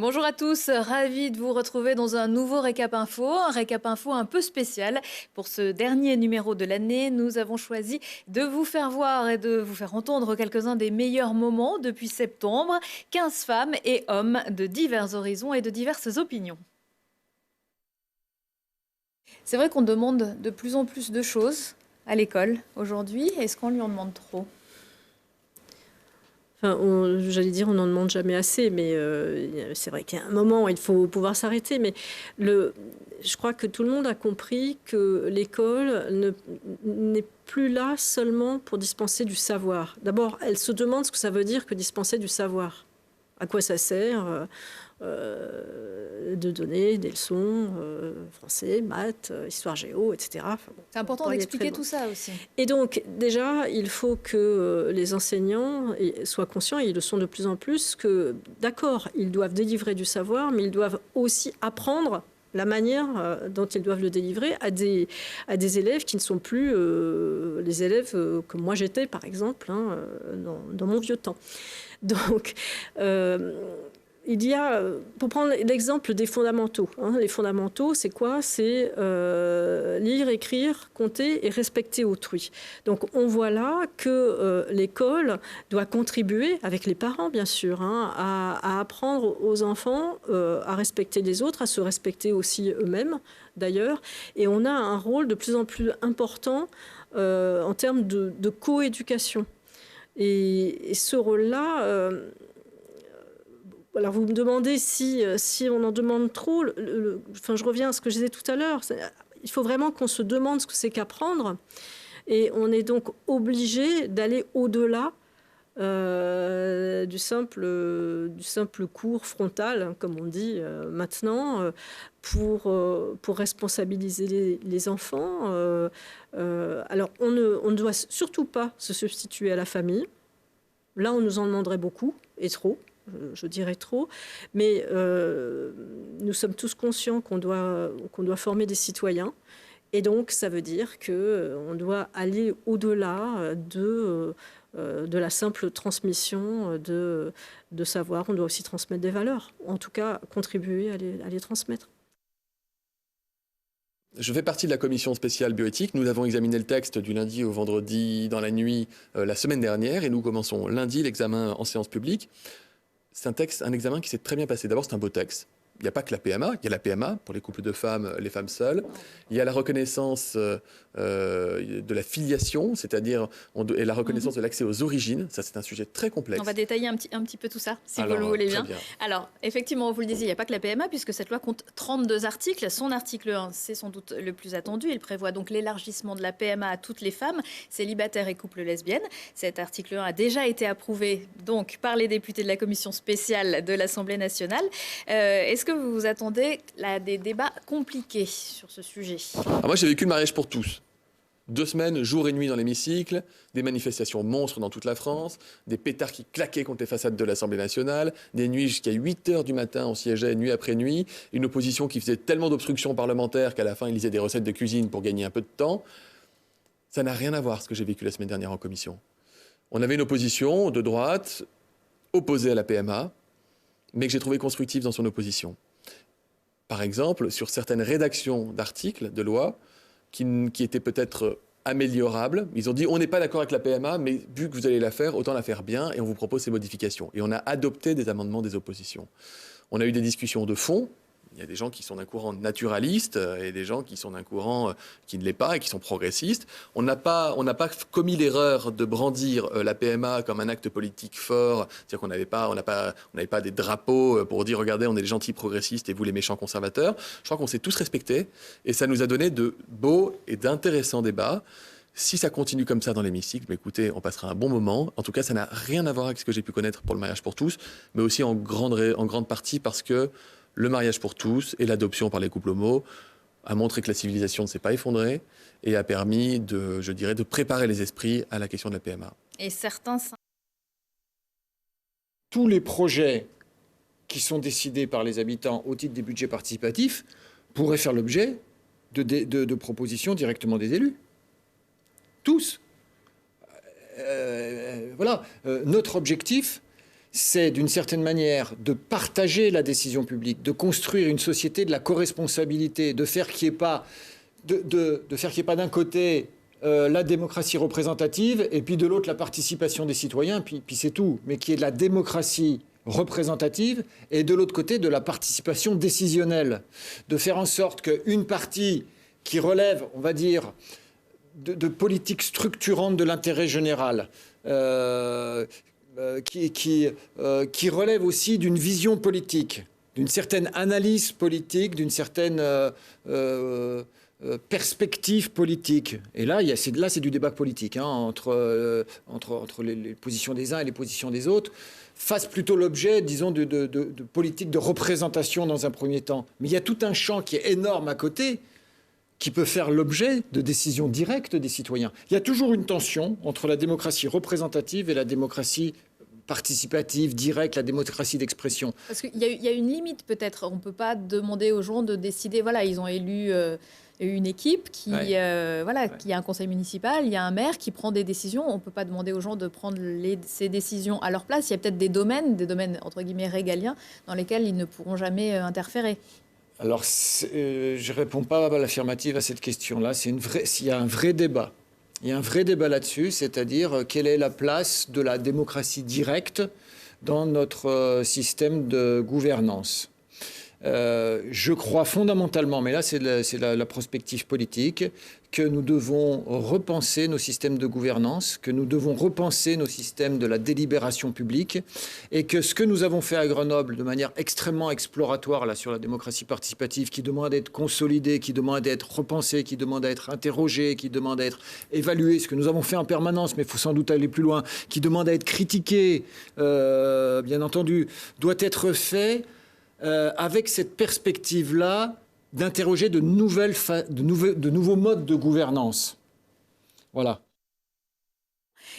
Bonjour à tous, ravi de vous retrouver dans un nouveau Récap Info, un Récap Info un peu spécial. Pour ce dernier numéro de l'année, nous avons choisi de vous faire voir et de vous faire entendre quelques-uns des meilleurs moments depuis septembre. 15 femmes et hommes de divers horizons et de diverses opinions. C'est vrai qu'on demande de plus en plus de choses à l'école aujourd'hui. Est-ce qu'on lui en demande trop ? Enfin, j'allais dire, on n'en demande jamais assez, mais c'est vrai qu'il y a un moment où il faut pouvoir s'arrêter. Mais je crois que tout le monde a compris que l'école n'est plus là seulement pour dispenser du savoir. D'abord, elle se demande ce que ça veut dire que dispenser du savoir. À quoi ça sert de donner des leçons, français, maths, histoire géo, etc. Enfin, bon, C'est important d'expliquer tout ça aussi. Et donc, déjà, il faut que les enseignants soient conscients, et ils le sont de plus en plus, que, d'accord, ils doivent délivrer du savoir, mais ils doivent aussi apprendre la manière dont ils doivent le délivrer à des élèves qui ne sont plus les élèves que moi j'étais, par exemple, dans mon vieux temps. Donc, il y a, pour prendre l'exemple des fondamentaux, les fondamentaux, c'est quoi ? C'est lire, écrire, compter et respecter autrui. Donc, on voit là que l'école doit contribuer, avec les parents bien sûr, à apprendre aux enfants à respecter les autres, à se respecter aussi eux-mêmes d'ailleurs. Et on a un rôle de plus en plus important en termes de coéducation. Et ce rôle-là... alors vous me demandez si on en demande trop. Enfin, je reviens à ce que je disais tout à l'heure. Il faut vraiment qu'on se demande ce que c'est qu'apprendre. Et on est donc obligé d'aller au-delà du simple cours frontal, comme on dit maintenant, pour responsabiliser les enfants. Alors, on ne doit surtout pas se substituer à la famille. Là, on nous en demanderait beaucoup, et trop. Je dirais trop, mais nous sommes tous conscients qu'on doit former des citoyens, et donc ça veut dire qu'on doit aller au-delà de la simple transmission de savoir. On doit aussi transmettre des valeurs, en tout cas contribuer à les transmettre. Je fais partie de la commission spéciale bioéthique. Nous avons examiné le texte du lundi au vendredi dans la nuit la semaine dernière, et nous commençons lundi l'examen en séance publique. C'est un examen qui s'est très bien passé. D'abord, c'est un beau texte. Il n'y a pas que la PMA, il y a la PMA pour les couples de femmes, les femmes seules. Il y a la reconnaissance de la filiation, c'est-à-dire et la reconnaissance de l'accès aux origines. Ça, c'est un sujet très complexe. On va détailler un petit peu tout ça, si vous le voulez bien. Alors, effectivement, vous le disiez, il n'y a pas que la PMA, puisque cette loi compte 32 articles. Son article 1, c'est sans doute le plus attendu. Il prévoit donc l'élargissement de la PMA à toutes les femmes, célibataires et couples lesbiennes. Cet article 1 a déjà été approuvé donc, par les députés de la commission spéciale de l'Assemblée nationale. Est-ce que vous vous attendez à des débats compliqués sur ce sujet ? Moi, j'ai vécu le mariage pour tous. 2 semaines, jour et nuit dans l'hémicycle, des manifestations monstres dans toute la France, des pétards qui claquaient contre les façades de l'Assemblée nationale, des nuits jusqu'à 8h du matin, on siégeait nuit après nuit, une opposition qui faisait tellement d'obstructions parlementaires qu'à la fin, ils lisaient des recettes de cuisine pour gagner un peu de temps. Ça n'a rien à voir, ce que j'ai vécu la semaine dernière en commission. On avait une opposition de droite, opposée à la PMA, mais que j'ai trouvé constructive dans son opposition. Par exemple, sur certaines rédactions d'articles de loi qui étaient peut-être améliorables, ils ont dit on n'est pas d'accord avec la PMA, mais vu que vous allez la faire, autant la faire bien, et on vous propose ces modifications. Et on a adopté des amendements des oppositions. On a eu des discussions de fond. Il y a des gens qui sont d'un courant naturaliste et des gens qui sont d'un courant qui ne l'est pas et qui sont progressistes. On n'a pas commis l'erreur de brandir la PMA comme un acte politique fort. C'est-à-dire qu'on n'avait pas des drapeaux pour dire regardez, on est les gentils progressistes et vous les méchants conservateurs. Je crois qu'on s'est tous respectés et ça nous a donné de beaux et d'intéressants débats. Si ça continue comme ça dans l'hémicycle, écoutez, on passera un bon moment. En tout cas, ça n'a rien à voir avec ce que j'ai pu connaître pour le mariage pour tous, mais aussi en grande partie parce que le mariage pour tous et l'adoption par les couples homo a montré que la civilisation ne s'est pas effondrée et a permis de préparer les esprits à la question de la PMA. Et certains... Tous les projets qui sont décidés par les habitants au titre des budgets participatifs pourraient faire l'objet de propositions directement des élus. Tous. Voilà. Notre objectif, c'est d'une certaine manière de partager la décision publique, de construire une société de la co-responsabilité, de faire qu'il n'y ait pas, d'un côté la démocratie représentative et puis de l'autre la participation des citoyens, puis c'est tout, mais qu'il y ait de la démocratie représentative et de l'autre côté de la participation décisionnelle, de faire en sorte qu'une partie qui relève, on va dire, de politique structurante de l'intérêt général, qui relève aussi d'une vision politique, d'une certaine analyse politique, d'une certaine perspective politique. Et là, c'est du débat politique, hein, entre les positions des uns et les positions des autres, fasse plutôt l'objet, disons, de politique de représentation dans un premier temps. Mais il y a tout un champ qui est énorme à côté, qui peut faire l'objet de décisions directes des citoyens. Il y a toujours une tension entre la démocratie représentative et la démocratie participative, directe, la démocratie d'expression. Parce qu'il y a une limite peut-être. On ne peut pas demander aux gens de décider. Voilà, ils ont élu une équipe qui a un conseil municipal, il y a un maire qui prend des décisions. On ne peut pas demander aux gens de prendre ces décisions à leur place. Il y a peut-être des domaines entre guillemets régaliens, dans lesquels ils ne pourront jamais interférer. Alors, je ne réponds pas à l'affirmative à cette question-là. Il y a un vrai débat. Il y a un vrai débat là-dessus, c'est-à-dire quelle est la place de la démocratie directe dans notre système de gouvernance. Je crois fondamentalement, mais là c'est la prospective politique, que nous devons repenser nos systèmes de gouvernance, que nous devons repenser nos systèmes de la délibération publique, et que ce que nous avons fait à Grenoble de manière extrêmement exploratoire là, sur la démocratie participative, qui demande à être consolidée, qui demande à être repensée, qui demande à être interrogée, qui demande à être évaluée, ce que nous avons fait en permanence, mais il faut sans doute aller plus loin, qui demande à être critiqué, bien entendu, doit être fait avec cette perspective-là d'interroger de nouveaux modes de gouvernance. Voilà.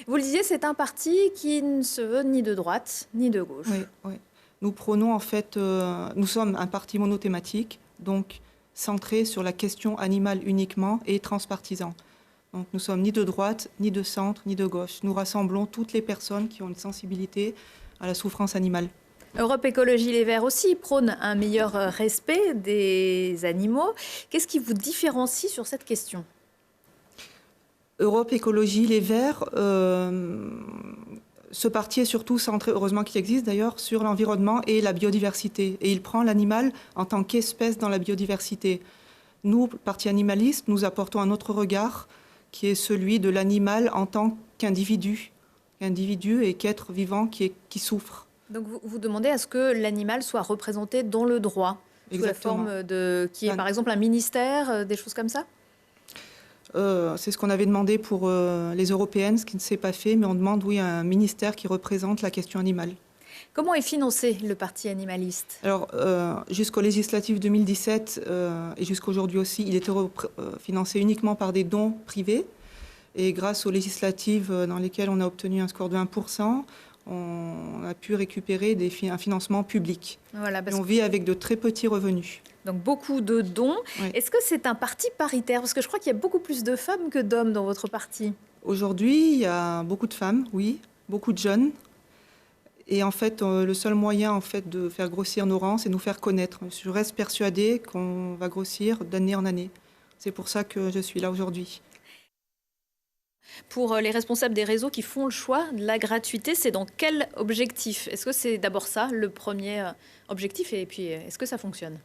Vous le disiez, c'est un parti qui ne se veut ni de droite ni de gauche. Oui. Nous prônons en fait, nous sommes un parti monothématique, donc centré sur la question animale uniquement et transpartisan. Donc nous sommes ni de droite, ni de centre, ni de gauche. Nous rassemblons toutes les personnes qui ont une sensibilité à la souffrance animale. Europe Écologie Les Verts aussi prône un meilleur respect des animaux. Qu'est-ce qui vous différencie sur cette question ? Europe Écologie Les Verts, ce parti est surtout centré, heureusement qu'il existe d'ailleurs, sur l'environnement et la biodiversité. Et il prend l'animal en tant qu'espèce dans la biodiversité. Nous, parti animaliste, nous apportons un autre regard qui est celui de l'animal en tant qu'individu et qu'être vivant qui souffre. Donc vous demandez à ce que l'animal soit représenté dans le droit, sous la forme qui est par exemple un ministère, des choses comme ça ? C'est ce qu'on avait demandé pour les européennes, ce qui ne s'est pas fait, mais on demande, oui, un ministère qui représente la question animale. Comment est financé le parti animaliste ? Alors, jusqu'aux législatives 2017 et jusqu'aujourd'hui aussi, il était financé uniquement par des dons privés. Et grâce aux législatives dans lesquelles on a obtenu un score de 1%, on a pu récupérer un financement public. Voilà, et on vit avec de très petits revenus. Donc beaucoup de dons. Oui. Est-ce que c'est un parti paritaire ? Parce que je crois qu'il y a beaucoup plus de femmes que d'hommes dans votre parti. Aujourd'hui, il y a beaucoup de femmes, oui, beaucoup de jeunes. Et en fait, le seul moyen en fait, de faire grossir nos rangs, c'est de nous faire connaître. Je reste persuadée qu'on va grossir d'année en année. C'est pour ça que je suis là aujourd'hui. Pour les responsables des réseaux qui font le choix de la gratuité, c'est dans quel objectif ? Est-ce que c'est d'abord ça, le premier objectif ? Et puis, est-ce que ça fonctionne ?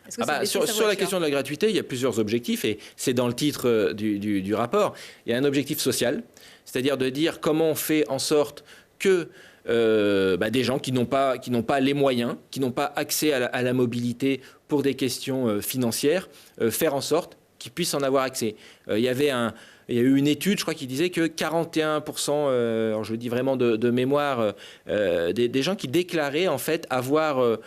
Sur la question de la gratuité, il y a plusieurs objectifs et c'est dans le titre du rapport. Il y a un objectif social, c'est-à-dire de dire comment on fait en sorte que des gens qui n'ont pas les moyens, qui n'ont pas accès à la mobilité pour des questions financières, faire en sorte qu'ils puissent en avoir accès. Il y a eu une étude, je crois, qui disait que 41%, alors je le dis vraiment de mémoire, des gens qui déclaraient en fait avoir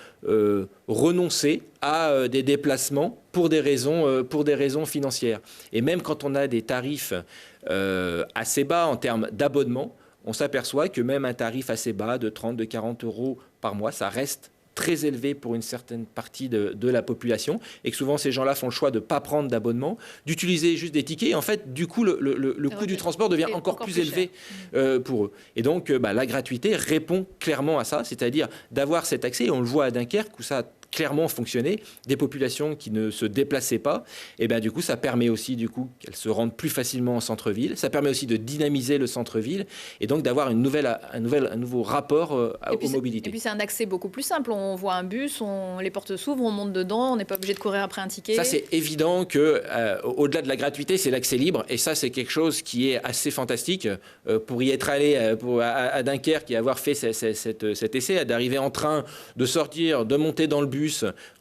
renoncé à des déplacements pour des raisons financières. Et même quand on a des tarifs assez bas en termes d'abonnement, on s'aperçoit que même un tarif assez bas de 30, de 40 euros par mois, ça reste très élevé pour une certaine partie de la population, et que souvent ces gens-là font le choix de ne pas prendre d'abonnement, d'utiliser juste des tickets, et en fait, du coup, le coût du transport devient encore plus élevé pour eux. Et donc, la gratuité répond clairement à ça, c'est-à-dire d'avoir cet accès, et on le voit à Dunkerque, où ça a clairement fonctionné, des populations qui ne se déplaçaient pas, et du coup, ça permet aussi qu'elles se rendent plus facilement en centre-ville, ça permet aussi de dynamiser le centre-ville, et donc d'avoir un nouveau rapport aux mobilités. Et puis c'est un accès beaucoup plus simple, on voit un bus, les portes s'ouvrent, on monte dedans, on n'est pas obligé de courir après un ticket. Ça, c'est évident que au-delà de la gratuité, c'est l'accès libre, et ça, c'est quelque chose qui est assez fantastique. Pour y être allé à Dunkerque et avoir fait cet essai, d'arriver en train, de sortir, de monter dans le bus,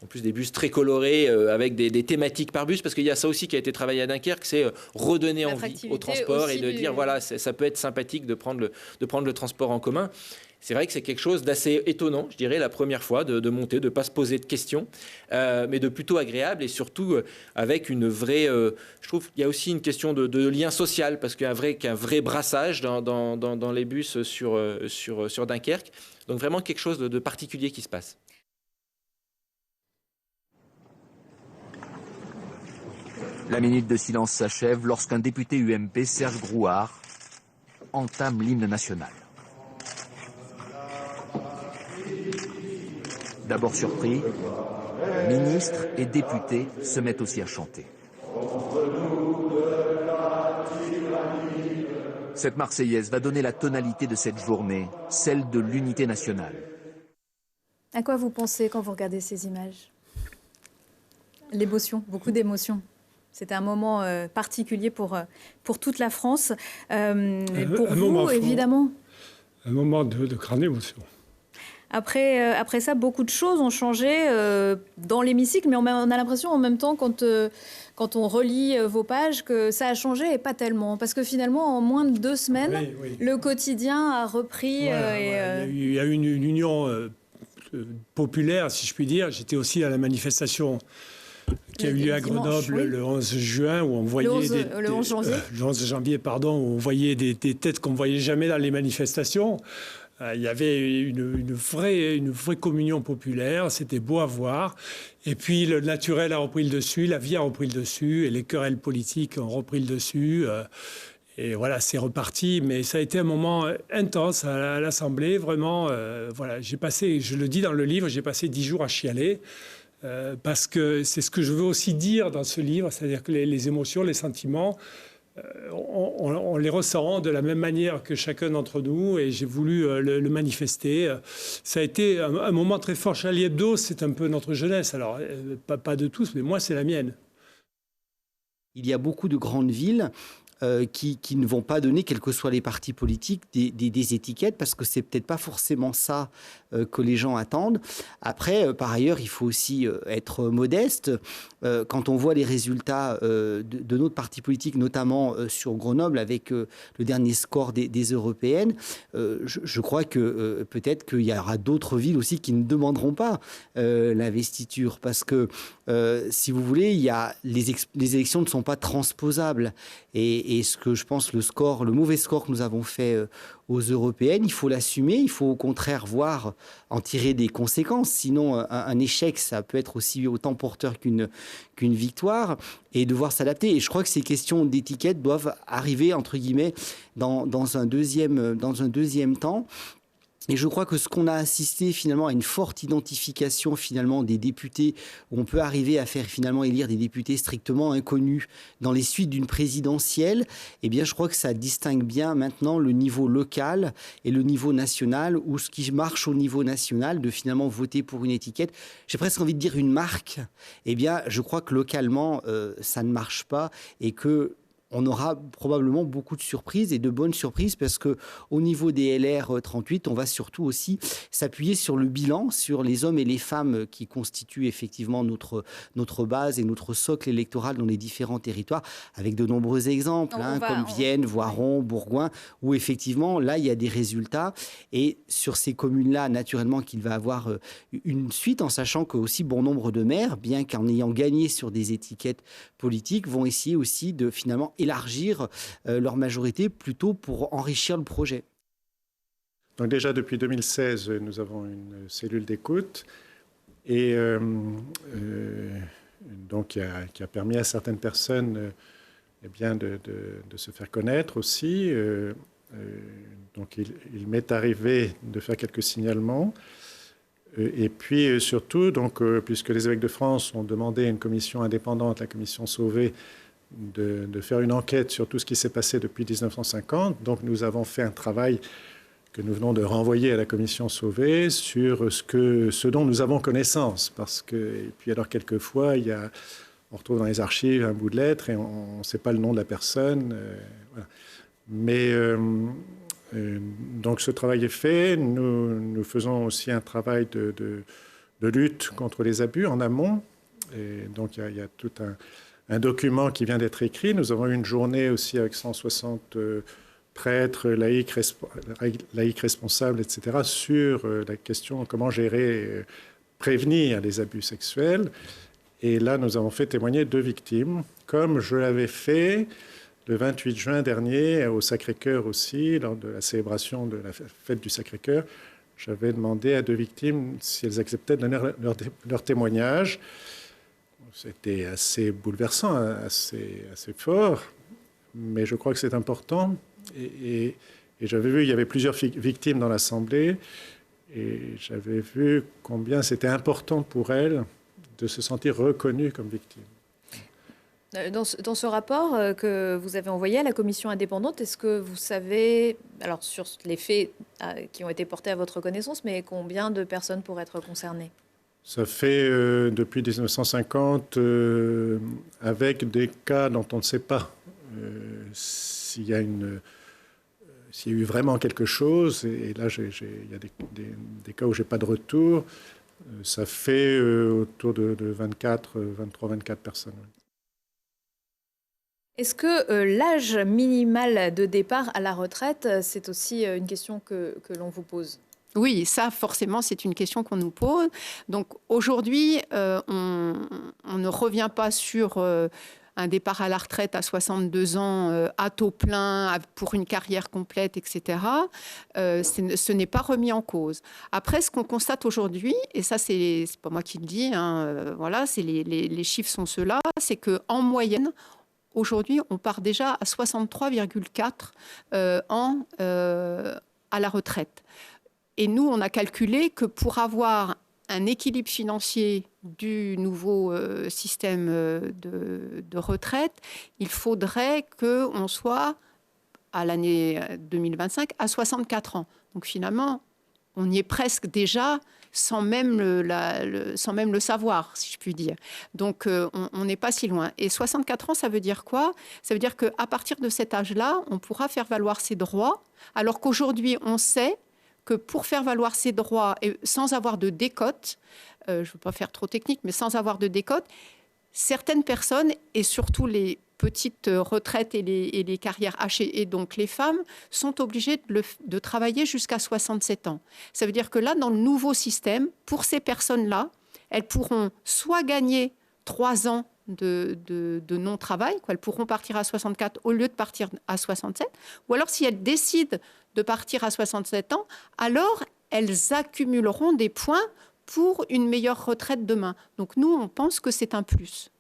en plus des bus très colorés avec des thématiques par bus, parce qu'il y a ça aussi qui a été travaillé à Dunkerque, c'est redonner envie au transport et de dire voilà, ça peut être sympathique de prendre le transport en commun. C'est vrai que c'est quelque chose d'assez étonnant, je dirais, la première fois de monter, de ne pas se poser de questions, mais de plutôt agréable, et surtout avec une vraie... je trouve qu'il y a aussi une question de lien social, parce qu'il y a un vrai brassage dans les bus sur Dunkerque. Donc vraiment quelque chose de particulier qui se passe. La minute de silence s'achève lorsqu'un député UMP, Serge Grouard, entame l'hymne national. D'abord surpris, ministres et députés se mettent aussi à chanter. Cette Marseillaise va donner la tonalité de cette journée, celle de l'unité nationale. À quoi vous pensez quand vous regardez ces images? L'émotion, beaucoup d'émotions. C'était un moment particulier pour toute la France. Pour vous, évidemment. Un moment de grande émotion. Après ça, beaucoup de choses ont changé dans l'hémicycle, mais on a l'impression en même temps, quand on relit vos pages, que ça a changé et pas tellement. Parce que finalement, en moins de 2 semaines, le quotidien a repris. Il y a eu une union populaire, si je puis dire. J'étais aussi à la manifestation qui a eu lieu à Grenoble le 11 juin, où on voyait le 11 janvier. Le 11 janvier, pardon, où on voyait des têtes qu'on ne voyait jamais dans les manifestations. Il y avait une vraie communion populaire, c'était beau à voir. Et puis le naturel a repris le dessus, la vie a repris le dessus, et les querelles politiques ont repris le dessus. Et voilà, c'est reparti, mais ça a été un moment intense à l'Assemblée, vraiment. Voilà, j'ai passé, je le dis dans le livre, j'ai passé 10 jours à chialer. Parce que c'est ce que je veux aussi dire dans ce livre, c'est-à-dire que les émotions, les sentiments, on les ressent de la même manière que chacun d'entre nous, et j'ai voulu le manifester. Ça a été un moment très fort. Charlie Hebdo, c'est un peu notre jeunesse. Alors, pas de tous, mais moi, c'est la mienne. Il y a beaucoup de grandes villes qui ne vont pas donner, quels que soient les partis politiques, des étiquettes, parce que c'est peut-être pas forcément ça que les gens attendent. Après, par ailleurs, il faut aussi être modeste. Quand on voit les résultats de notre parti politique, notamment sur Grenoble, avec le dernier score des européennes, je crois que peut-être qu'il y aura d'autres villes aussi qui ne demanderont pas l'investiture, parce que si vous voulez, les élections ne sont pas transposables. Et ce que je pense, le mauvais score que nous avons fait aux européennes, il faut l'assumer, il faut au contraire en tirer des conséquences. Sinon, un échec, ça peut être aussi autant porteur qu'une victoire, et devoir s'adapter. Et je crois que ces questions d'étiquette doivent arriver, entre guillemets, dans un deuxième temps. Et je crois que ce qu'on a assisté finalement à une forte identification finalement des députés, où on peut arriver à faire finalement élire des députés strictement inconnus dans les suites d'une présidentielle, eh bien je crois que ça distingue bien maintenant le niveau local et le niveau national, ou ce qui marche au niveau national de finalement voter pour une étiquette. J'ai presque envie de dire une marque. Eh bien je crois que localement ça ne marche pas, et que on aura probablement beaucoup de surprises, et de bonnes surprises, parce qu'au niveau des LR 38, on va surtout aussi s'appuyer sur le bilan, sur les hommes et les femmes qui constituent effectivement notre base et notre socle électoral dans les différents territoires, avec de nombreux exemples, comme Vienne, Voiron, Bourgoin, où effectivement, là, il y a des résultats. Et sur ces communes-là, naturellement, qu'il va avoir une suite, en sachant qu'aussi bon nombre de maires, bien qu'en ayant gagné sur des étiquettes politiques, vont essayer aussi de finalement élargir leur majorité, plutôt pour enrichir le projet. Donc déjà, depuis 2016, nous avons une cellule d'écoute et donc qui a permis à certaines personnes eh bien, de se faire connaître aussi. Donc il m'est arrivé de faire quelques signalements. Et puis surtout, donc, puisque les évêques de France ont demandé à une commission indépendante, la commission Sauvé, de faire une enquête sur tout ce qui s'est passé depuis 1950, donc nous avons fait un travail que nous venons de renvoyer à la commission Sauvé sur ce dont nous avons connaissance. Et puis alors quelquefois, on retrouve dans les archives un bout de lettre et on ne sait pas le nom de la personne. Voilà. Mais donc ce travail est fait. Nous faisons aussi un travail de lutte contre les abus en amont. Et donc il y a tout un document qui vient d'être écrit. Nous avons eu une journée aussi avec 160 prêtres, laïcs responsables, etc., sur la question comment gérer, prévenir les abus sexuels. Et là, nous avons fait témoigner 2 victimes, comme je l'avais fait le 28 juin dernier au Sacré-Cœur aussi, lors de la célébration de la fête du Sacré-Cœur. J'avais demandé à 2 victimes si elles acceptaient de donner leur témoignage. C'était assez bouleversant, assez fort, mais je crois que c'est important. Et j'avais vu, il y avait plusieurs victimes dans l'Assemblée, et j'avais vu combien c'était important pour elles de se sentir reconnues comme victimes. Dans ce rapport que vous avez envoyé à la commission indépendante, est-ce que vous savez, alors sur les faits qui ont été portés à votre connaissance, mais combien de personnes pourraient être concernées ? Ça fait depuis 1950, avec des cas dont on ne sait pas s'il y a eu vraiment quelque chose. Et là, il y a des cas où je n'ai pas de retour. Ça fait autour de 23-24 personnes. Est-ce que l'âge minimal de départ à la retraite, c'est aussi une question que l'on vous pose ? Oui, ça, forcément, c'est une question qu'on nous pose. Donc, aujourd'hui, on ne revient pas sur un départ à la retraite à 62 ans, à taux plein, pour une carrière complète, etc. Ce n'est pas remis en cause. Après, ce qu'on constate aujourd'hui, et ça, c'est pas moi qui le dis, voilà, les chiffres sont ceux-là, c'est qu'en moyenne, aujourd'hui, on part déjà à 63,4 ans à la retraite. Et nous, on a calculé que pour avoir un équilibre financier du nouveau système de retraite, il faudrait qu'on soit à l'année 2025 à 64 ans. Donc finalement, on y est presque déjà sans même le savoir, si je puis dire. Donc on n'est pas si loin. Et 64 ans, ça veut dire quoi ? Ça veut dire qu'à partir de cet âge-là, on pourra faire valoir ses droits, alors qu'aujourd'hui, on sait que pour faire valoir ses droits et sans avoir de décote, je ne veux pas faire trop technique, mais sans avoir de décote, certaines personnes, et surtout les petites retraites et les carrières hachées, et donc les femmes, sont obligées de travailler jusqu'à 67 ans. Ça veut dire que là, dans le nouveau système, pour ces personnes-là, elles pourront soit gagner 3 ans de non-travail, elles pourront partir à 64 au lieu de partir à 67, ou alors si elles décident de partir à 67 ans, alors elles accumuleront des points pour une meilleure retraite demain. Donc nous, on pense que c'est un plus.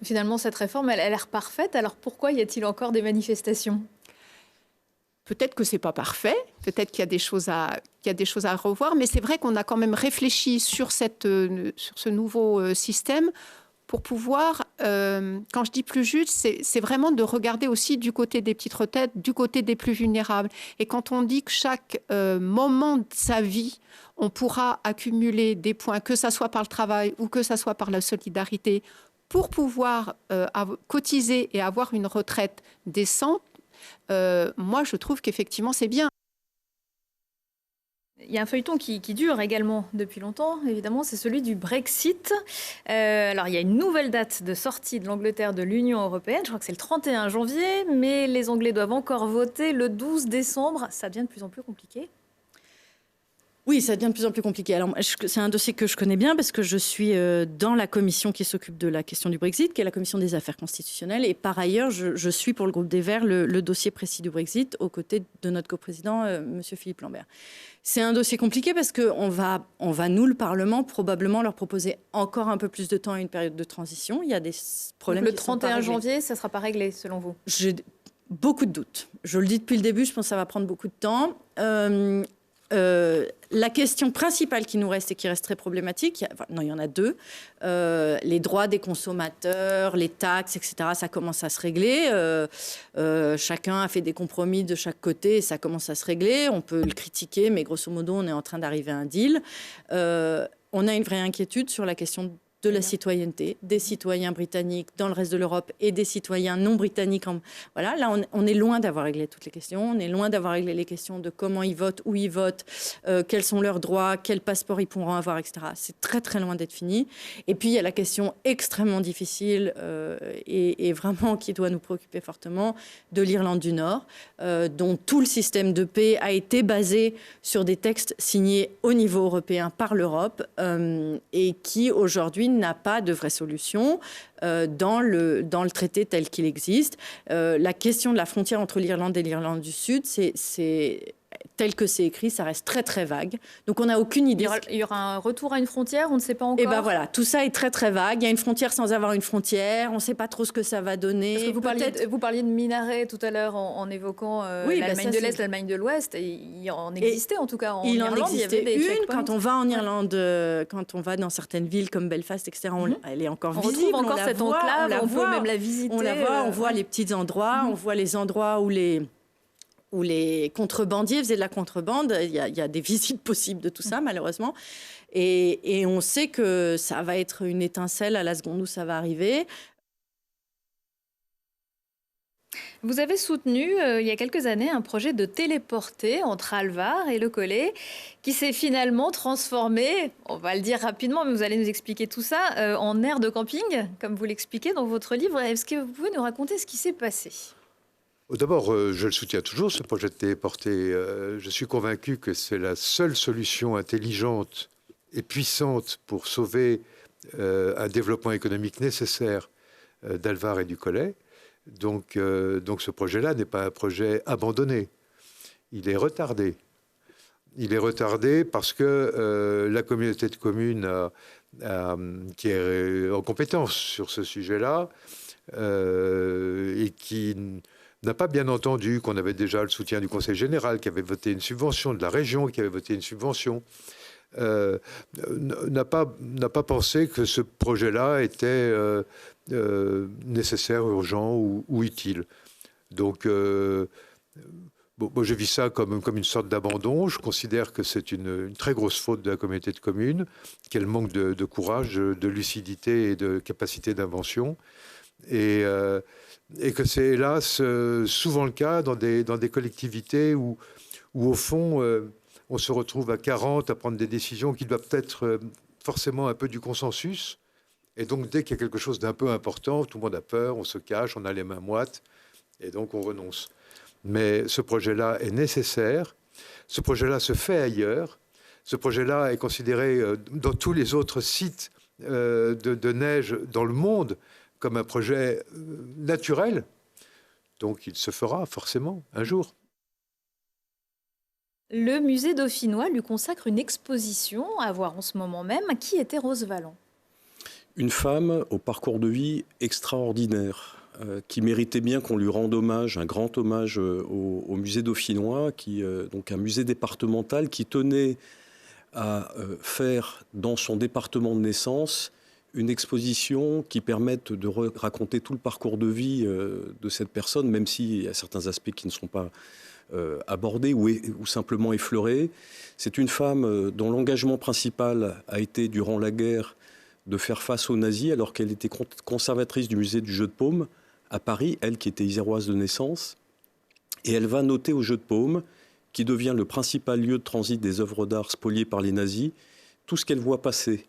Finalement, cette réforme, elle a l'air parfaite. Alors pourquoi y a-t-il encore des manifestations ? Peut-être que ce n'est pas parfait, peut-être qu'il y a des choses à revoir, mais c'est vrai qu'on a quand même réfléchi sur ce nouveau système pour pouvoir, quand je dis plus juste, c'est vraiment de regarder aussi du côté des petites retraites, du côté des plus vulnérables. Et quand on dit que chaque moment de sa vie, on pourra accumuler des points, que ça soit par le travail ou que ça soit par la solidarité, pour pouvoir cotiser et avoir une retraite décente, moi, je trouve qu'effectivement, c'est bien. Il y a un feuilleton qui dure également depuis longtemps, évidemment, c'est celui du Brexit. Alors, il y a une nouvelle date de sortie de l'Angleterre de l'Union européenne. Je crois que c'est le 31 janvier, mais les Anglais doivent encore voter le 12 décembre. Ça devient de plus en plus compliqué. Oui, ça devient de plus en plus compliqué. Alors, c'est un dossier que je connais bien parce que je suis dans la commission qui s'occupe de la question du Brexit, qui est la commission des affaires constitutionnelles. Et par ailleurs, je suis pour le groupe des Verts le dossier précis du Brexit aux côtés de notre coprésident, M. Philippe Lambert. C'est un dossier compliqué parce qu'on va, nous, le Parlement, probablement leur proposer encore un peu plus de temps à une période de transition. Il y a des problèmes. Donc le 31 janvier, ça ne sera pas réglé, selon vous? J'ai beaucoup de doutes. Je le dis depuis le début, je pense que ça va prendre beaucoup de temps. La question principale qui nous reste et qui reste très problématique, il y en a deux, les droits des consommateurs, les taxes, etc., ça commence à se régler. Chacun a fait des compromis de chaque côté et ça commence à se régler. On peut le critiquer, mais grosso modo, on est en train d'arriver à un deal. On a une vraie inquiétude sur la question de la citoyenneté, des citoyens britanniques dans le reste de l'Europe et des citoyens non britanniques. Voilà, là, on est loin d'avoir réglé toutes les questions. On est loin d'avoir réglé les questions de comment ils votent, où ils votent, quels sont leurs droits, quel passeport ils pourront avoir, etc. C'est très, très loin d'être fini. Et puis, il y a la question extrêmement difficile et vraiment qui doit nous préoccuper fortement de l'Irlande du Nord, dont tout le système de paix a été basé sur des textes signés au niveau européen par l'Europe et qui, aujourd'hui, n'a pas de vraie solution dans le traité tel qu'il existe. La question de la frontière entre l'Irlande et l'Irlande du Sud, c'est tel que c'est écrit, ça reste très très vague. Donc on n'a aucune idée. Il y aura un retour à une frontière, on ne sait pas encore. Et ben voilà, tout ça est très très vague. Il y a une frontière sans avoir une frontière. On ne sait pas trop ce que ça va donner. Parce que vous parliez de minarets tout à l'heure en évoquant l'Allemagne de l'Est, l'Allemagne de l'Ouest. Il en existait en tout cas en Irlande. Il en existait une. Quand on va en Irlande, quand on va dans certaines villes comme Belfast, etc., elle est encore visible. On retrouve encore cette enclave, on peut même la visiter. On la voit, on voit les petits endroits, on voit les endroits où les contrebandiers faisaient de la contrebande. Il y a des visites possibles de tout ça, malheureusement. Et on sait que ça va être une étincelle à la seconde où ça va arriver. Vous avez soutenu, il y a quelques années, un projet de téléporter entre Alvar et Le Collet, qui s'est finalement transformé, on va le dire rapidement, mais vous allez nous expliquer tout ça, en aire de camping, comme vous l'expliquez dans votre livre. Est-ce que vous pouvez nous raconter ce qui s'est passé ? D'abord, je le soutiens toujours, ce projet de téléporter. Je suis convaincu que c'est la seule solution intelligente et puissante pour sauver un développement économique nécessaire d'Alvar et du Collet. Donc ce projet-là n'est pas un projet abandonné. Il est retardé. Il est retardé parce que la communauté de communes qui est en compétence sur ce sujet-là et qui n'a pas bien entendu qu'on avait déjà le soutien du Conseil général, qui avait voté une subvention, de la région qui avait voté une subvention, n'a pas pensé que ce projet-là était nécessaire, urgent ou utile. Donc, je vis ça comme une sorte d'abandon. Je considère que c'est une très grosse faute de la communauté de communes, qu'elle manque de courage, de lucidité et de capacité d'invention. Et que c'est hélas souvent le cas dans des collectivités où au fond, on se retrouve à 40 à prendre des décisions qui doivent être forcément un peu du consensus. Et donc, dès qu'il y a quelque chose d'un peu important, tout le monde a peur, on se cache, on a les mains moites, et donc on renonce. Mais ce projet-là est nécessaire. Ce projet-là se fait ailleurs. Ce projet-là est considéré dans tous les autres sites de neige dans le monde comme un projet naturel. Donc il se fera forcément un jour. Le musée dauphinois lui consacre une exposition à voir en ce moment même. Qui était Rose Valland ? Une femme au parcours de vie extraordinaire, qui méritait bien qu'on lui rende hommage, un grand hommage au musée dauphinois, donc un musée départemental qui tenait à faire dans son département de naissance une exposition qui permette de raconter tout le parcours de vie de cette personne, même s'il y a certains aspects qui ne sont pas abordés ou simplement effleurés. C'est une femme dont l'engagement principal a été, durant la guerre, de faire face aux nazis, alors qu'elle était conservatrice du musée du Jeu de Paume à Paris, elle qui était iséroise de naissance. Et elle va noter au Jeu de Paume, qui devient le principal lieu de transit des œuvres d'art spoliées par les nazis, tout ce qu'elle voit passer.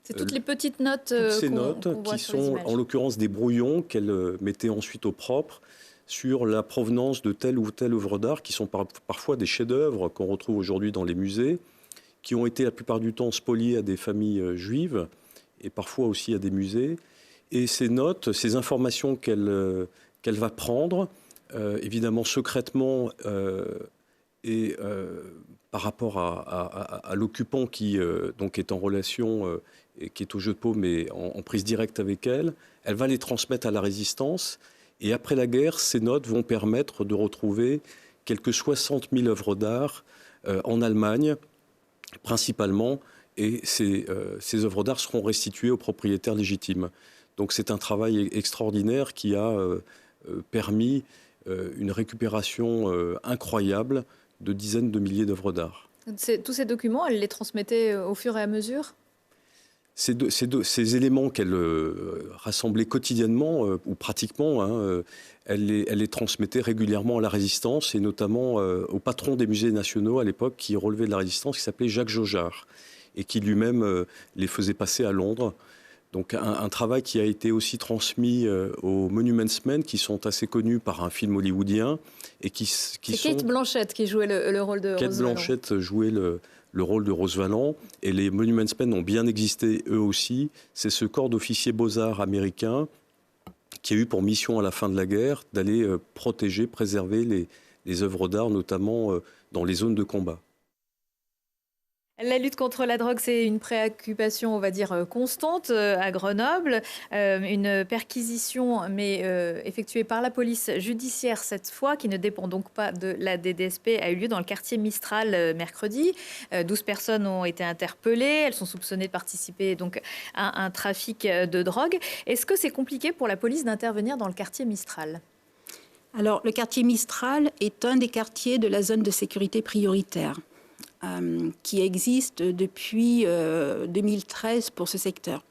C'est toutes les petites notes toutes ces notes qu'on voit qui sur les sont images. en l'occurrence des brouillons qu'elle mettait ensuite au propre sur la provenance de telle ou telle œuvre d'art qui sont parfois des chefs-d'œuvre qu'on retrouve aujourd'hui dans les musées, qui ont été la plupart du temps spoliées à des familles juives et parfois aussi à des musées. Et ces notes, ces informations qu'elle va prendre, évidemment secrètement et par rapport à l'occupant qui donc est en relation et qui est au jeu de paume mais en prise directe avec elle, elle va les transmettre à la résistance. Et après la guerre, ces notes vont permettre de retrouver quelques 60 000 œuvres d'art en Allemagne, principalement, et ces œuvres d'art seront restituées aux propriétaires légitimes. Donc c'est un travail extraordinaire qui a permis une récupération incroyable de dizaines de milliers d'œuvres d'art. Tous ces documents, elle les transmettait au fur et à mesure ? Ces éléments qu'elle rassemblait quotidiennement, ou pratiquement, elle les transmettait régulièrement à la Résistance, et notamment au patron des musées nationaux à l'époque, qui relevait de la Résistance, qui s'appelait Jacques Jaujard, et qui lui-même les faisait passer à Londres. Donc un travail qui a été aussi transmis aux Monuments Men, qui sont assez connus par un film hollywoodien. Et c'est Kate Blanchett qui jouait le rôle de Rose Valland. Kate Blanchett jouait le rôle de Rose Valland, et les Monuments Men ont bien existé eux aussi. C'est ce corps d'officiers beaux-arts américains qui a eu pour mission à la fin de la guerre d'aller protéger, préserver les œuvres d'art, notamment dans les zones de combat. La lutte contre la drogue, c'est une préoccupation, on va dire, constante à Grenoble. Une perquisition, mais effectuée par la police judiciaire cette fois, qui ne dépend donc pas de la DDSP, a eu lieu dans le quartier Mistral mercredi. 12 personnes ont été interpellées. Elles sont soupçonnées de participer donc à un trafic de drogue. Est-ce que c'est compliqué pour la police d'intervenir dans le quartier Mistral ? Alors, le quartier Mistral est un des quartiers de la zone de sécurité prioritaire. Qui existe depuis 2013 pour ce secteur.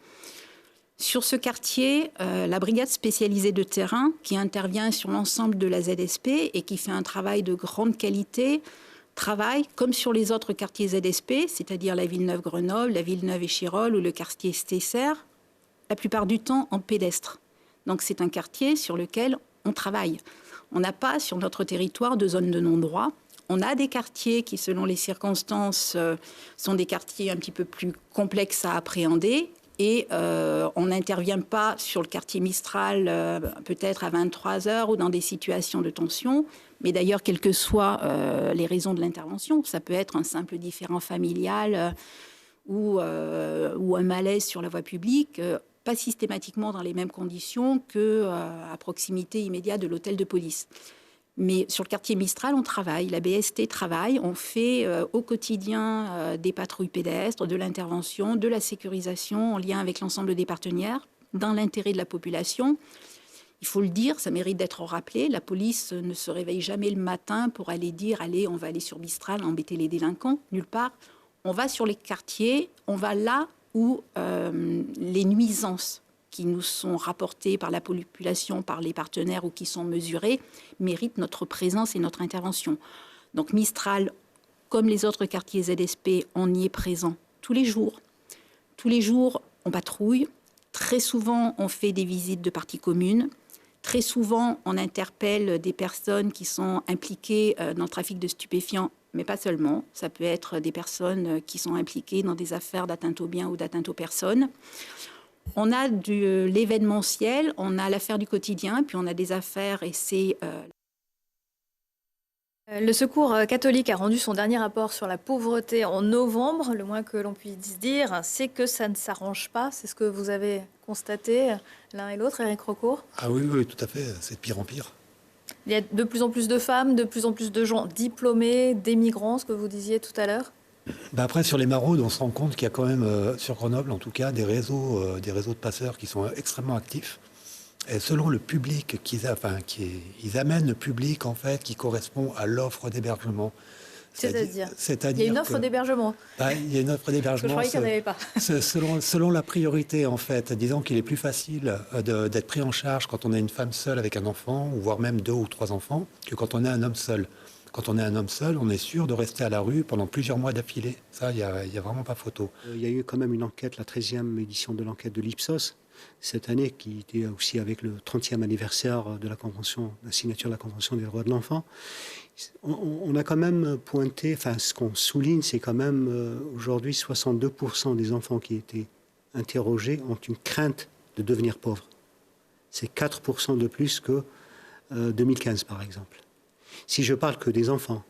Sur ce quartier, la brigade spécialisée de terrain, qui intervient sur l'ensemble de la ZSP et qui fait un travail de grande qualité, travaille comme sur les autres quartiers ZSP, c'est-à-dire la Villeneuve-Grenoble, la Villeneuve-Échirolles ou le quartier Stesser, la plupart du temps en pédestre. Donc c'est un quartier sur lequel on travaille. On n'a pas sur notre territoire de zone de non-droit. On a des quartiers qui, selon les circonstances, sont des quartiers un petit peu plus complexes à appréhender. Et on n'intervient pas sur le quartier Mistral peut-être à 23h ou dans des situations de tension. Mais d'ailleurs, quelles que soient les raisons de l'intervention, ça peut être un simple différend familial ou un malaise sur la voie publique, pas systématiquement dans les mêmes conditions qu'à proximité immédiate de l'hôtel de police. Mais sur le quartier Mistral, on travaille, la BST travaille, on fait au quotidien des patrouilles pédestres, de l'intervention, de la sécurisation en lien avec l'ensemble des partenaires, dans l'intérêt de la population. Il faut le dire, ça mérite d'être rappelé, la police ne se réveille jamais le matin pour aller dire « allez, on va aller sur Mistral, embêter les délinquants », nulle part. On va sur les quartiers, on va là où les nuisances qui nous sont rapportés par la population, par les partenaires ou qui sont mesurés, méritent notre présence et notre intervention. Donc Mistral, comme les autres quartiers ZSP, on y est présent tous les jours. Tous les jours, on patrouille. Très souvent, on fait des visites de parties communes. Très souvent, on interpelle des personnes qui sont impliquées dans le trafic de stupéfiants, mais pas seulement. Ça peut être des personnes qui sont impliquées dans des affaires d'atteinte aux biens ou d'atteinte aux personnes. On a de l'événementiel, on a l'affaire du quotidien, puis on a des affaires et c'est... Le Secours catholique a rendu son dernier rapport sur la pauvreté en novembre. Le moins que l'on puisse dire, c'est que ça ne s'arrange pas. C'est ce que vous avez constaté l'un et l'autre, Éric Raucourt ? Ah oui, tout à fait. C'est de pire en pire. Il y a de plus en plus de femmes, de plus en plus de gens diplômés, des migrants, ce que vous disiez tout à l'heure. Après, sur les maraudes, on se rend compte qu'il y a quand même, sur Grenoble en tout cas, des réseaux de passeurs qui sont extrêmement actifs. Et selon le public ils amènent le public en fait qui correspond à l'offre d'hébergement. C'est-à-dire il y a une offre d'hébergement. Il y a une offre d'hébergement. Je croyais qu'il n'y en avait pas. Selon la priorité en fait, disons qu'il est plus facile d'être pris en charge quand on est une femme seule avec un enfant, ou voire même 2 ou 3 enfants, que quand on est un homme seul. Quand on est un homme seul, on est sûr de rester à la rue pendant plusieurs mois d'affilée. Ça, il y a vraiment pas photo. Il y a eu quand même une enquête, la 13e édition de l'enquête de l'Ipsos, cette année, qui était aussi avec le 30e anniversaire de la signature de la Convention des droits de l'enfant. On a quand même pointé, enfin ce qu'on souligne, c'est quand même aujourd'hui 62% des enfants qui étaient interrogés ont une crainte de devenir pauvres. C'est 4% de plus que 2015 par exemple. Si je parle que des enfants,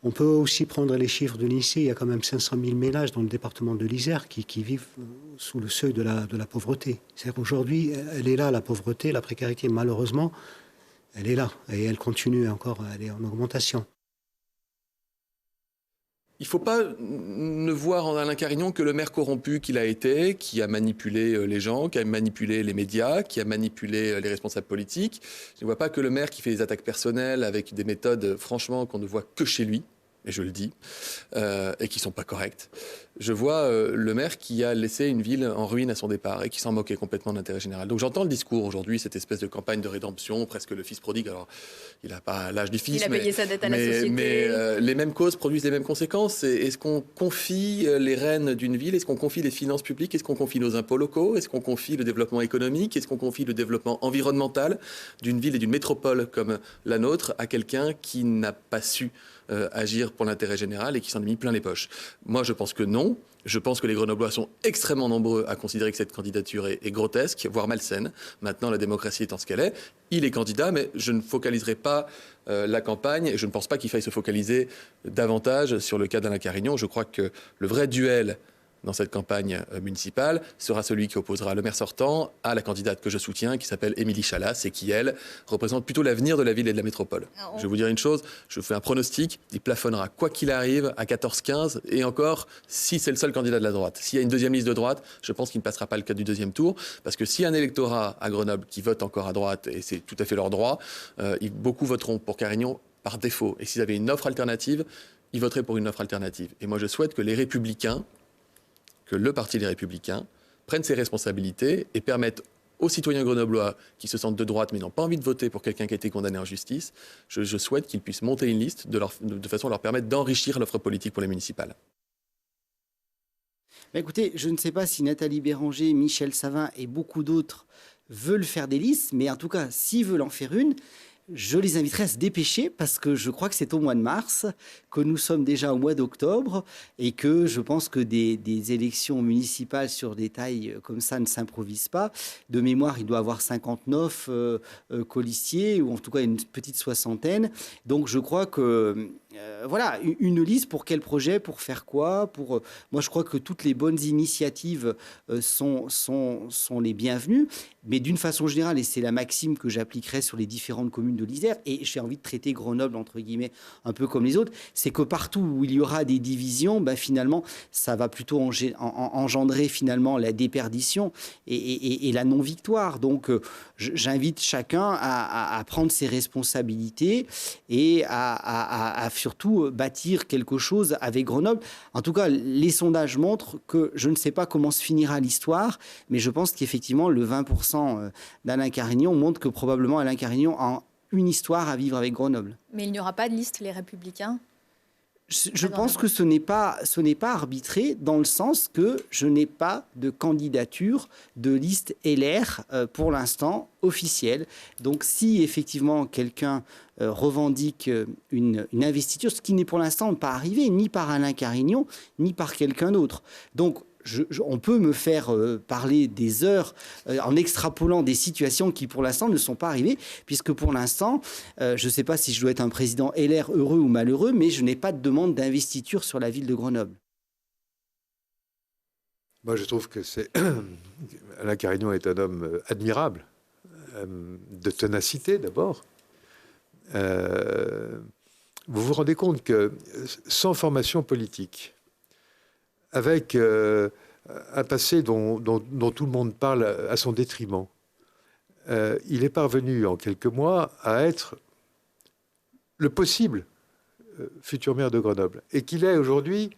on peut aussi prendre les chiffres de l'INSEE. Il y a quand même 500 000 ménages dans le département de l'Isère qui vivent sous le seuil de la pauvreté. C'est-à-dire qu'aujourd'hui, elle est là, la pauvreté, la précarité. Malheureusement, elle est là et elle continue encore, elle est en augmentation. Il ne faut pas ne voir en Alain Carignon que le maire corrompu qu'il a été, qui a manipulé les gens, qui a manipulé les médias, qui a manipulé les responsables politiques. Je ne vois pas que le maire qui fait des attaques personnelles avec des méthodes, franchement, qu'on ne voit que chez lui, et je le dis, et qui ne sont pas correctes. Je vois le maire qui a laissé une ville en ruine à son départ et qui s'en moquait complètement de l'intérêt général. Donc j'entends le discours aujourd'hui, cette espèce de campagne de rédemption, presque le fils prodigue. Alors, il n'a pas l'âge du fils, il a payé sa dette à la société. Mais les mêmes causes produisent les mêmes conséquences. Est-ce qu'on confie les rênes d'une ville? Est-ce qu'on confie les finances publiques? Est-ce qu'on confie nos impôts locaux? Est-ce qu'on confie le développement économique? Est-ce qu'on confie le développement environnemental d'une ville et d'une métropole comme la nôtre à quelqu'un qui n'a pas su agir pour l'intérêt général et qui s'en est mis plein les poches? Moi, je pense que non. Je pense que les Grenoblois sont extrêmement nombreux à considérer que cette candidature est grotesque, voire malsaine. Maintenant, la démocratie étant ce qu'elle est, il est candidat, mais je ne focaliserai pas la campagne et je ne pense pas qu'il faille se focaliser davantage sur le cas d'Alain Carignon. Je crois que le vrai duel dans cette campagne municipale sera celui qui opposera le maire sortant à la candidate que je soutiens, qui s'appelle Émilie Chalas et qui, elle, représente plutôt l'avenir de la ville et de la métropole. Je vais vous dire une chose, je fais un pronostic, il plafonnera quoi qu'il arrive à 14-15, et encore, si c'est le seul candidat de la droite. S'il y a une deuxième liste de droite, je pense qu'il ne passera pas le cadre du deuxième tour, parce que s'il y a un électorat à Grenoble qui vote encore à droite, et c'est tout à fait leur droit, beaucoup voteront pour Carignon par défaut. Et s'ils avaient une offre alternative, ils voteraient pour une offre alternative. Et moi, je souhaite que les Républicains, que le Parti des Républicains prenne ses responsabilités et permette aux citoyens grenoblois qui se sentent de droite mais n'ont pas envie de voter pour quelqu'un qui a été condamné en justice, je souhaite qu'ils puissent monter une liste de façon à leur permettre d'enrichir l'offre politique pour les municipales. Écoutez, je ne sais pas si Nathalie Béranger, Michel Savin et beaucoup d'autres veulent faire des listes, mais en tout cas, s'ils veulent en faire une, je les inviterai à se dépêcher parce que je crois que c'est au mois de mars, que nous sommes déjà au mois d'octobre et que je pense que des élections municipales sur des tailles comme ça ne s'improvisent pas. De mémoire, il doit y avoir 59 colistiers ou en tout cas une petite soixantaine. Donc je crois que voilà, une liste pour quel projet, pour faire quoi, moi je crois que toutes les bonnes initiatives sont les bienvenues, mais d'une façon générale, et c'est la maxime que j'appliquerai sur les différentes communes de l'Isère, et j'ai envie de traiter Grenoble entre guillemets un peu comme les autres, c'est que partout où il y aura des divisions, finalement ça va plutôt engendrer finalement la déperdition et la non-victoire. Donc j'invite chacun à prendre ses responsabilités et à surtout bâtir quelque chose avec Grenoble. En tout cas, les sondages montrent que je ne sais pas comment se finira l'histoire, mais je pense qu'effectivement, le 20% d'Alain Carignon montre que probablement Alain Carignon a une histoire à vivre avec Grenoble. Mais il n'y aura pas de liste, les Républicains? Je pense que ce n'est pas arbitré dans le sens que je n'ai pas de candidature de liste LR pour l'instant officielle. Donc si effectivement quelqu'un revendique une investiture, ce qui n'est pour l'instant pas arrivé ni par Alain Carignon ni par quelqu'un d'autre. Donc on peut me faire parler des heures en extrapolant des situations qui pour l'instant ne sont pas arrivées, puisque pour l'instant, je ne sais pas si je dois être un président LR heureux ou malheureux, mais je n'ai pas de demande d'investiture sur la ville de Grenoble. Moi, je trouve que Alain Carignon est un homme admirable, de ténacité d'abord. Vous vous rendez compte que sans formation politique, avec un passé dont tout le monde parle à son détriment, il est parvenu en quelques mois à être le possible futur maire de Grenoble. Et qu'il est aujourd'hui,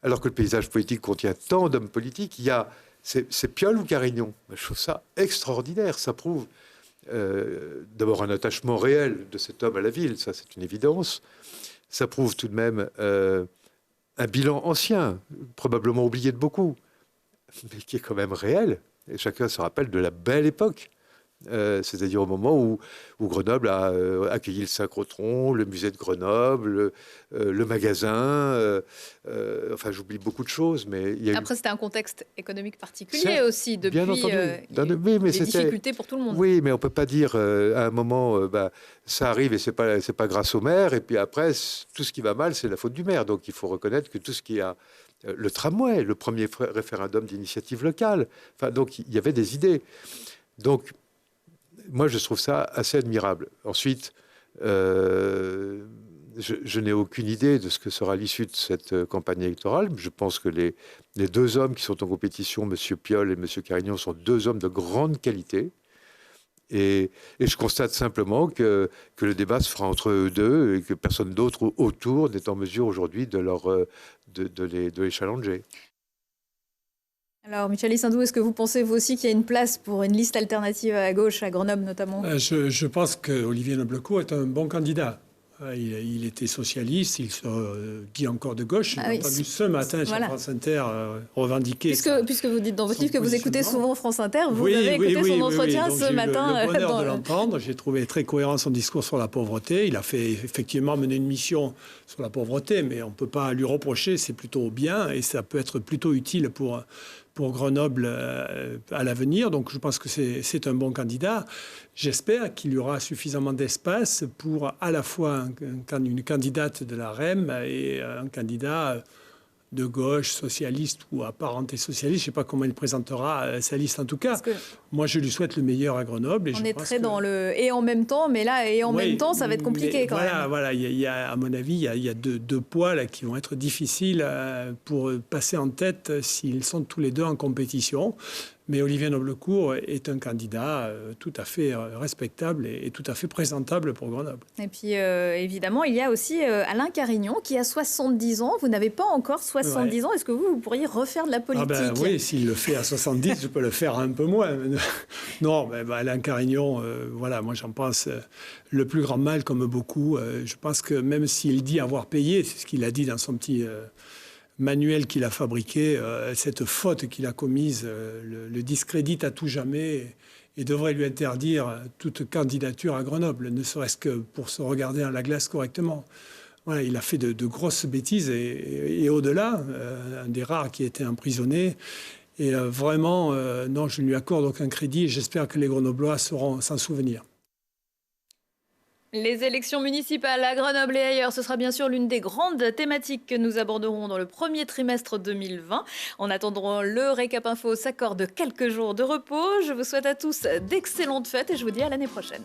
alors que le paysage politique contient tant d'hommes politiques, c'est Piolle ou Carignon. Je trouve ça extraordinaire. Ça prouve d'abord un attachement réel de cet homme à la ville, ça c'est une évidence. Ça prouve tout de même un bilan ancien, probablement oublié de beaucoup, mais qui est quand même réel. Et chacun se rappelle de la belle époque. C'est-à-dire au moment où Grenoble a accueilli le synchrotron, le musée de Grenoble, le magasin. Enfin, j'oublie beaucoup de choses, mais il y a Après, c'était un contexte économique particulier aussi, depuis bien entendu. des difficultés pour tout le monde. Oui, mais on peut pas dire à un moment, ça arrive et c'est pas grâce au maire, et puis après, tout ce qui va mal, c'est la faute du maire. Donc, il faut reconnaître que tout ce qui a le tramway, le premier référendum d'initiative locale. Enfin, donc, il y avait des idées. Donc, moi, je trouve ça assez admirable. Ensuite, je n'ai aucune idée de ce que sera l'issue de cette campagne électorale. Je pense que les deux hommes qui sont en compétition, M. Piolle et M. Carignan, sont deux hommes de grande qualité. Et je constate simplement que le débat se fera entre eux deux et que personne d'autre autour n'est en mesure aujourd'hui de les challenger. Alors, Michel Ysindou, est-ce que vous pensez, vous aussi, qu'il y a une place pour une liste alternative à gauche, à Grenoble notamment ? Je pense qu'Olivier Noblecourt est un bon candidat. Il était socialiste, il se dit encore de gauche. J'ai entendu ce matin sur France Inter revendiquer... Puisque vous dites dans votre livre que vous écoutez souvent France Inter, vous avez écouté son entretien ce matin. J'ai eu le bonheur de l'entendre. J'ai trouvé très cohérent son discours sur la pauvreté. Il a fait effectivement mener une mission sur la pauvreté, mais on ne peut pas lui reprocher, c'est plutôt bien et ça peut être plutôt utile pour Grenoble à l'avenir. Donc je pense que c'est un bon candidat. J'espère qu'il y aura suffisamment d'espace pour à la fois une candidate de la REM et un candidat de gauche, socialiste ou apparenté socialiste. Je ne sais pas comment il présentera sa liste en tout cas. Moi, je lui souhaite le meilleur à Grenoble. Et on est très dans le « et en même temps », mais là, et en même temps, ça va être compliqué quand même. Voilà, à mon avis, il y a deux poids là, qui vont être difficiles pour passer en tête s'ils sont tous les deux en compétition. Mais Olivier Noblecourt est un candidat tout à fait respectable et tout à fait présentable pour Grenoble. Et puis, évidemment, il y a aussi Alain Carignan qui a 70 ans. Vous n'avez pas encore 70 ans. Est-ce que vous pourriez refaire de la politique ? Oui, s'il le fait à 70, je peux le faire un peu moins. Non, mais Alain Carignan, voilà, moi j'en pense le plus grand mal comme beaucoup. Je pense que même s'il dit avoir payé, c'est ce qu'il a dit dans son petit... manuel qu'il a fabriqué, cette faute qu'il a commise, le discrédite à tout jamais et devrait lui interdire toute candidature à Grenoble, ne serait-ce que pour se regarder dans la glace correctement. Voilà, il a fait de grosses bêtises et au-delà, un des rares qui a été emprisonné. Et vraiment, non, je ne lui accorde aucun crédit et j'espère que les Grenoblois sauront s'en souvenir. Les élections municipales à Grenoble et ailleurs, ce sera bien sûr l'une des grandes thématiques que nous aborderons dans le premier trimestre 2020. En attendant, le Récap Info s'accorde quelques jours de repos. Je vous souhaite à tous d'excellentes fêtes et je vous dis à l'année prochaine.